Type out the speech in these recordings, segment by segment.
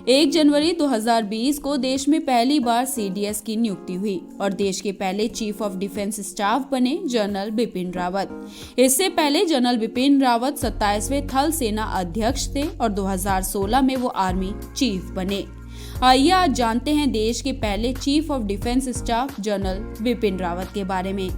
1 जनवरी 2020 को देश में पहली बार सीडीएस की नियुक्ति हुई और देश के पहले चीफ ऑफ डिफेंस स्टाफ बने जनरल बिपिन रावत। इससे पहले जनरल बिपिन रावत 27वें थल सेना अध्यक्ष थे और 2016 में वो आर्मी चीफ बने। आइए आज जानते हैं देश के पहले chief of defence staff general Bipin Rawat के बारे में।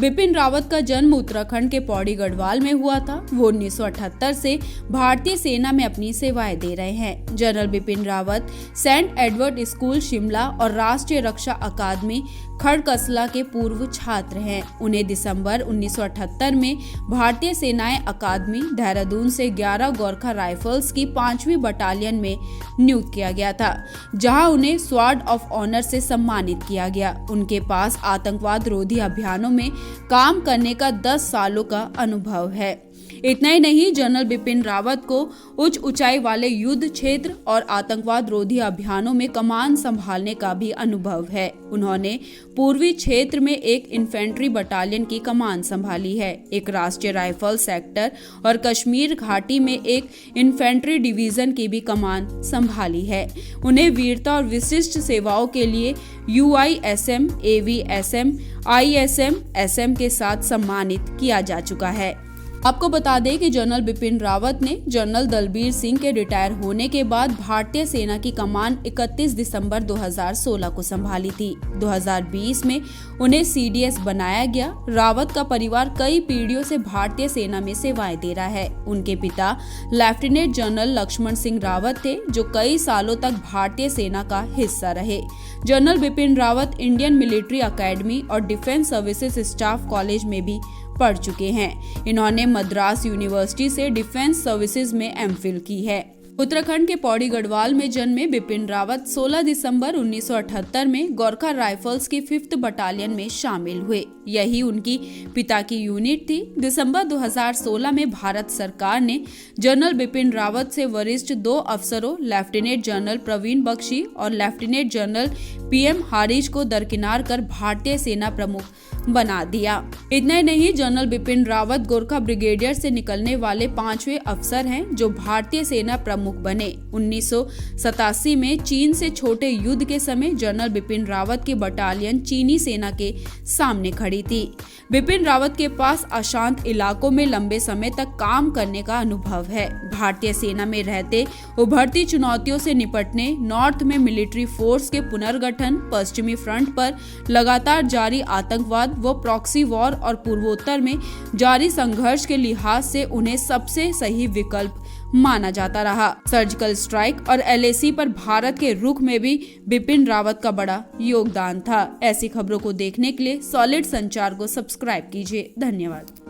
बिपिन रावत का जन्म उत्तराखंड के पौड़ी गढ़वाल में हुआ था। वो 1978 से भारतीय सेना में अपनी सेवाएं दे रहे हैं। General Bipin Rawat Saint Edward school Shimla और राष्ट्रीय रक्षा अकादमी खड़कसला के पूर्व छात्र हैं। उन्हें दिसंबर 1978 में भारतीय सेनाएं अकादमी देहरादून से 11 गोरखा राइफल्स की 5वीं बटालियन में नियुक्त किया गया था, जहां उन्हें स्वॉर्ड ऑफ ऑनर से सम्मानित किया गया। उनके पास आतंकवाद रोधी अभियानों में काम करने का 10 सालों का अनुभव है। इतना ही नहीं, जनरल बिपिन रावत को उच्च ऊंचाई वाले युद्ध क्षेत्र और आतंकवाद रोधी अभियानों में कमान संभालने का भी अनुभव है। उन्होंने पूर्वी क्षेत्र में एक इन्फेंट्री बटालियन की कमान संभाली है, एक राष्ट्रीय राइफल सेक्टर और कश्मीर घाटी में एक इन्फेंट्री डिवीजन की भी कमान संभाली है। उन्हें वीरता और विशिष्ट सेवाओं के लिए UISM, AVSM, ISM, SM के साथ सम्मानित किया जा चुका है। आपको बता दें कि जनरल बिपिन रावत ने जनरल दलबीर सिंह के रिटायर होने के बाद भारतीय सेना की कमान 31 दिसंबर 2016 को संभाली थी। 2020 में उन्हें CDS बनाया गया। रावत का परिवार कई पीढ़ियों से भारतीय सेना में सेवाएं दे रहा है। उनके पिता लेफ्टिनेंट जनरल लक्ष्मण सिंह रावत थे, जो कई सालों तक भारतीय सेना का हिस्सा रहे। General Bipin Rawat Indian military academy और डिफेंस सर्विसेज स्टाफ कॉलेज में भी पढ़ चुके हैं। इन्होंने मद्रास यूनिवर्सिटी से डिफेंस सर्विसेज में MPhil की है। उत्तराखंड के पौड़ी गढ़वाल में जन्मे बिपिन रावत 16 दिसंबर 1978 में गोरखा राइफल्स की 5th बटालियन में शामिल हुए। यही उनकी पिता की यूनिट थी। दिसंबर 2016 में भारत सरकार ने जनरल बिपिन रावत से वरिष्ठ 2 अफसरों लेफ्टिनेंट जनरल प्रवीण बख्शी और लेफ्टिनेंट जनरल PM हारिज को दरकिनार कर भारतीय सेना प्रमुख बना दिया। इतना ही नहीं, जनरल बिपिन रावत गोरखा ब्रिगेडियर से निकलने वाले 5वें अफसर हैं जो भारतीय सेना प्रमुख बने। 1987 में चीन से छोटे युद्ध के समय जनरल बिपिन रावत की बटालियन चीनी सेना के सामने खड़ी थी। बिपिन रावत के पास अशांत इलाकों में लंबे समय तक काम करने का अनुभव है। भारतीय सेना में रहते उभरती चुनौतियों से निपटने, नॉर्थ में मिलिट्री फोर्स के पुनर्गठन, पश्चिमी फ्रंट पर लगातार जारी आतंकवाद व प्रॉक्सी वॉर और पूर्वोत्तर में जारी संघर्ष के लिहाज से उन्हें सबसे सही विकल्प माना जाता रहा। सर्जिकल स्ट्राइक और LAC पर भारत के रुख में भी बिपिन रावत का बड़ा योगदान था। ऐसी खबरों को देखने के लिए सॉलिड संचार को सब्सक्राइब कीजिए। धन्यवाद।